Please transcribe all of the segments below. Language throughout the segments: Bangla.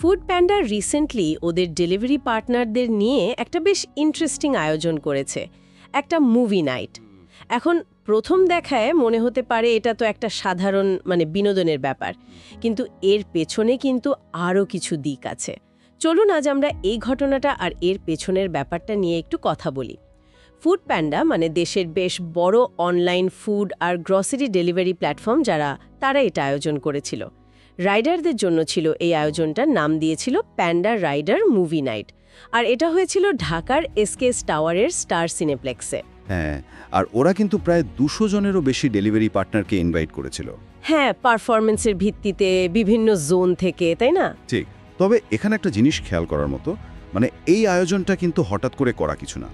ফুড প্যান্ডা রিসেন্টলি ওদের ডেলিভারি পার্টনারদের নিয়ে একটা বেশ ইন্টারেস্টিং আয়োজন করেছে, একটা মুভি নাইট। এখন প্রথম দেখায় মনে হতে পারে এটা তো একটা সাধারণ বিনোদনের ব্যাপার, কিন্তু এর পেছনে কিন্তু আরও কিছু দিক আছে। চলুন আজ আমরা এই ঘটনাটা আর এর পেছনের ব্যাপারটা নিয়ে একটু কথা বলি। ফুড প্যান্ডা দেশের বেশ বড় অনলাইন ফুড আর গ্রসারি ডেলিভারি প্ল্যাটফর্ম তারা এটা আয়োজন করেছিল। রাইডারদের জন্য ছিল এই আয়োজনটার নাম দিয়েছিল প্যান্ডা রাইডার মুভি নাইট, আর এটা হয়েছিল ঢাকার এসকেএস টাওয়ারের স্টার সিনেপ্লেক্সে। হ্যাঁ, আর ওরা কিন্তু প্রায় 200 জনেরও বেশি ডেলিভারি পার্টনারকে ইনভাইট করেছিল। হ্যাঁ, পারফরমেন্সের ভিত্তিতে বিভিন্ন জোন থেকে, তাই না? ঠিক। তবে এখানে একটা জিনিস খেয়াল করার মতো, এই আয়োজনটা কিন্তু হঠাৎ করে করা কিছু না।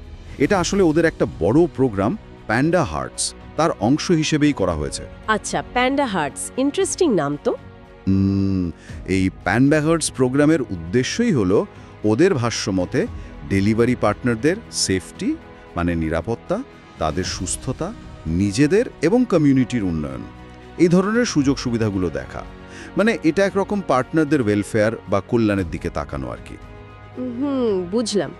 এটা আসলে ওদের একটা বড় প্রোগ্রাম প্যান্ডা হার্টস, তার অংশ হিসেবেই করা হয়েছে। আচ্ছা, প্যান্ডা হার্টস, ইন্টারেস্টিং নাম তো। এই প্যান্ডা হার্টস প্রোগ্রামের উদ্দেশ্যই হলো ওদের ভাষ্যমতে ডেলিভারি পার্টনারদের সেফটি, নিরাপত্তা, তাদের সুস্থতা, নিজেদের এবং কমিউনিটির উন্নয়ন, এই ধরনের সুযোগ সুবিধাগুলো দেখা। এটা একরকম পার্টনারদের ওয়েলফেয়ার বা কল্যাণের দিকে তাকানো আর কি। বুঝলাম।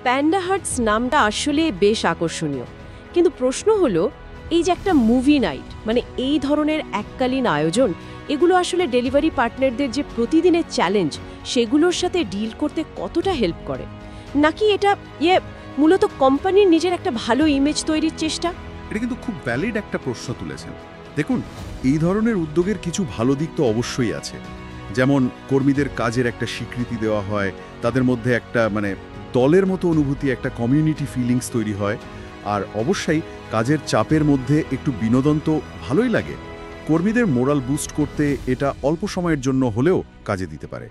প্যান্ডা হার্টস নামটা আসলে বেশ আকর্ষণীয়, কিন্তু প্রশ্ন হলো এই যে একটা মুভি নাইট, এই ধরনের এককালীন আয়োজন, এগুলো আসলে ডেলিভারি পার্টনারদের যে প্রতিদিনের চ্যালেঞ্জ সেগুলোর সাথে ডিল করতে কতটা হেল্প করে, নাকি এটা মূলত কোম্পানির নিজের একটা ভালো ইমেজ তৈরির চেষ্টা? এটা কিন্তু খুব ভ্যালিড একটা প্রশ্ন তুলেছেন। দেখুন, এই ধরনের উদ্যোগের কিছু ভালো দিক তো অবশ্যই আছে। যেমন কর্মীদের কাজের একটা স্বীকৃতি দেওয়া হয়, তাদের মধ্যে একটা দলের মতো অনুভূতি, একটা কমিউনিটি ফিলিংস তৈরি হয়। আর অবশ্যই কাজের চাপের মধ্যে একটু বিনোদন তো ভালোই লাগে। কর্মীদের মোরাল বুস্ট করতে এটা অল্প সময়ের জন্য হলেও কাজে দিতে পারে।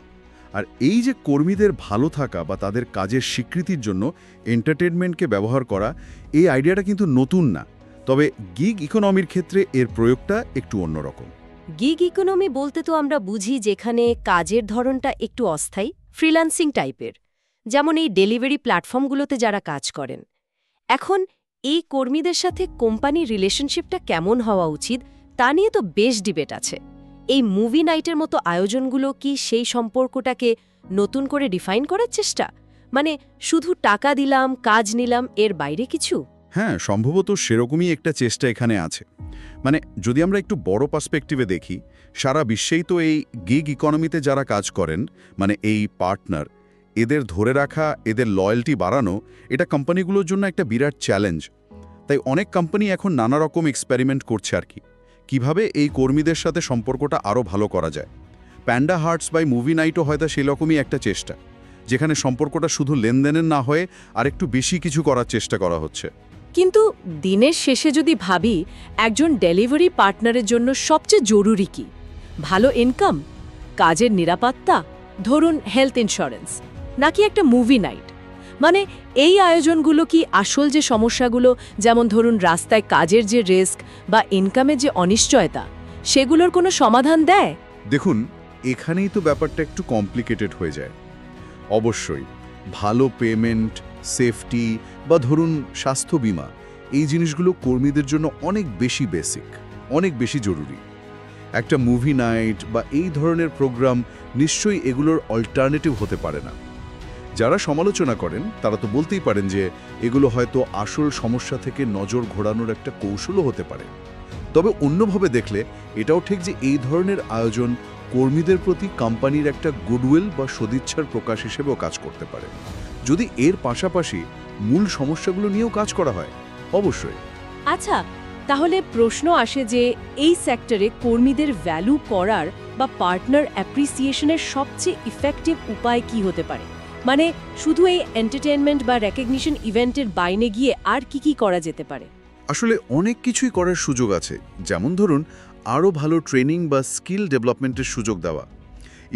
আর এই যে কর্মীদের ভালো থাকা বা তাদের কাজের স্বীকৃতির জন্য এন্টারটেনমেন্টকে ব্যবহার করা, এই আইডিয়াটা কিন্তু নতুন না। তবে গিগ ইকোনমির ক্ষেত্রে এর প্রয়োগটা একটু অন্যরকম। গিগ ইকোনমি বলতে তো আমরা বুঝি যেখানে কাজের ধরনটা একটু অস্থায়ী, ফ্রিল্যান্সিং টাইপের, যেমন এই ডেলিভারি প্ল্যাটফর্মগুলোতে যারা কাজ করেন। এখন এই কর্মীদের সাথে কোম্পানির রিলেশনশিপটা কেমন হওয়া উচিত তা নিয়ে তো বেশ ডিবেট আছে। এই মুভি নাইটের মতো আয়োজনগুলো কি সেই সম্পর্কটাকে নতুন করে ডিফাইন করার চেষ্টা? শুধু টাকা দিলাম, কাজ নিলাম, এর বাইরে কিছু? হ্যাঁ, সম্ভবত সেরকমই একটা চেষ্টা এখানে আছে। যদি আমরা একটু বড় পার্সপেক্টিভে দেখি, সারা বিশ্বেই তো এই গিগ ইকোনমিতে যারা কাজ করেন, এই পার্টনার, এদের ধরে রাখা, এদের লয়্যাল্টি বাড়ানো, এটা কোম্পানিগুলোর জন্য একটা বিরাট চ্যালেঞ্জ। তাই অনেক কোম্পানি এখন নানা রকম এক্সপেরিমেন্ট করছে আর কি, কিভাবে এই কর্মীদের সাথে সম্পর্কটা আরও ভালো করা যায়। প্যান্ডা হার্টস বাই মুভি নাইটও হয়তো সেরকমই একটা চেষ্টা, যেখানে সম্পর্কটা শুধু লেনদেনের না হয়ে আরেকটু বেশি কিছু করার চেষ্টা করা হচ্ছে। কিন্তু দিনের শেষে যদি ভাবি, একজন ডেলিভারি পার্টনারের জন্য সবচেয়ে জরুরি কি? ভালো ইনকাম, কাজের নিরাপত্তা, ধরুন হেলথ ইন্স্যুরেন্স, নাকি একটা মুভি নাইট? এই আয়োজনগুলো কি আসল যে সমস্যাগুলো, যেমন ধরুন রাস্তায় কাজের যে রিস্ক বা ইনকামের যে অনিশ্চয়তা, সেগুলোর কোনো সমাধান দেয়? দেখুন, এখানেই তো ব্যাপারটা একটু কমপ্লিকেটেড হয়ে যায়। অবশ্যই ভালো পেমেন্ট, সেফটি বা ধরুন স্বাস্থ্য বীমা, এই জিনিসগুলো কর্মীদের জন্য অনেক বেশি বেসিক, অনেক বেশি জরুরি। একটা মুভি নাইট বা এই ধরনের প্রোগ্রাম নিশ্চয়ই এগুলোর অল্টারনেটিভ হতে পারে না। যারা সমালোচনা করেন তারা তো বলতেই পারেন যে এগুলো হয়তো আসল সমস্যা থেকে নজর ঘোরানোর একটা কৌশলও হতে পারে। তবে অন্যভাবে দেখলে এটাও ঠিক যে এই ধরনের আয়োজন কর্মীদের প্রতি কোম্পানির একটা গুডউইল বা সদিচ্ছার প্রকাশ হিসেবেও কাজ করতে পারে, যদি এর পাশাপাশি মূল সমস্যাগুলো নিয়েও কাজ করা হয়। অবশ্যই। আচ্ছা, তাহলে প্রশ্ন আসে যে এই সেক্টরে কর্মীদের ভ্যালু করার বা পার্টনার অ্যাপ্রিসিয়েশনের সবচেয়ে ইফেক্টিভ উপায় কি হতে পারে? শুধু এই এন্টারটেইনমেন্ট বা রেকগনিশন ইভেন্টের বাইরে গিয়ে আর কি করা যেতে পারে? আসলে অনেক কিছুই করার সুযোগ আছে। যেমন ধরুন, আরও ভালো ট্রেনিং বা স্কিল ডেভেলপমেন্টের সুযোগ দেওয়া,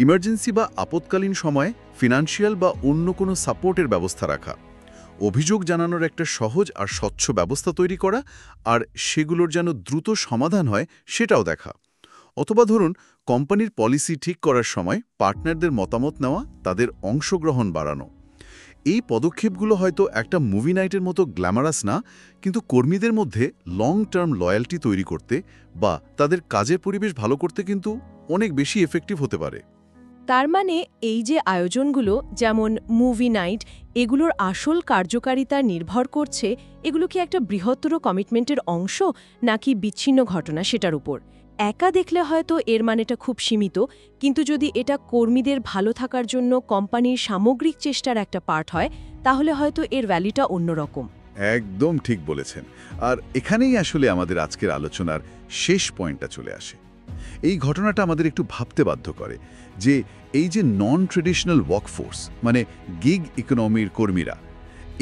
ইমার্জেন্সি বা আপৎকালীন সময়ে ফিনান্সিয়াল বা অন্য কোনো সাপোর্টের ব্যবস্থা রাখা, অভিযোগ জানানোর একটা সহজ আর স্বচ্ছ ব্যবস্থা তৈরি করা, আর সেগুলোর যেন দ্রুত সমাধান হয় সেটাও দেখা। অথবা ধরুন, কোম্পানির পলিসি ঠিক করার সময় পার্টনারদের মতামত নেওয়া, তাদের অংশগ্রহণ বাড়ানো। এই পদক্ষেপগুলো হয়তো একটা মুভি নাইটের মতো গ্ল্যামারাস না, কিন্তু কর্মীদের মধ্যে লং টার্ম লয়্যাল্টি তৈরি করতে বা তাদের কাজের পরিবেশ ভালো করতে কিন্তু অনেক বেশি এফেক্টিভ হতে পারে। তার মানে এই যে আয়োজনগুলো যেমন মুভি নাইট এগুলোর আসল কার্যকারিতা নির্ভর করছে এগুলো কি একটা বৃহত্তর কমিটমেন্টের অংশ নাকি বিচ্ছিন্ন ঘটনা সেটার উপর। একা দেখলে হয়তো এর মানেটা খুব সীমিত, কিন্তু যদি এটা কর্মীদের ভালো থাকার জন্য কোম্পানির সামগ্রিক চেষ্টার একটা পার্ট হয় তাহলে হয়তো এর ভ্যালুটা অন্যরকম। একদম ঠিক বলেছেন। আর এখানেই আসলে আমাদের আজকের আলোচনার শেষ পয়েন্টটা চলে আসে। এই ঘটনাটা আমাদের একটু ভাবতে বাধ্য করে যে এই যে নন ট্রেডিশনাল ওয়ার্কফোর্স মানে গিগ ইকোনমির কর্মীরা,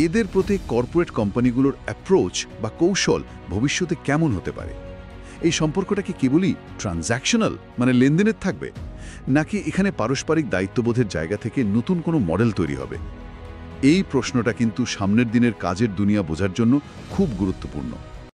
এদের প্রতি কর্পোরেট কোম্পানিগুলোর অ্যাপ্রোচ বা কৌশল ভবিষ্যতে কেমন হতে পারে। এই সম্পর্কটা কি কেবলই ট্রানজ্যাকশনাল মানে লেনদেনের থাকবে, নাকি এখানে পারস্পরিক দায়িত্ববোধের জায়গা থেকে নতুন কোনো মডেল তৈরি হবে? এই প্রশ্নটা কিন্তু সামনের দিনের কাজের দুনিয়া বোঝার জন্য খুব গুরুত্বপূর্ণ।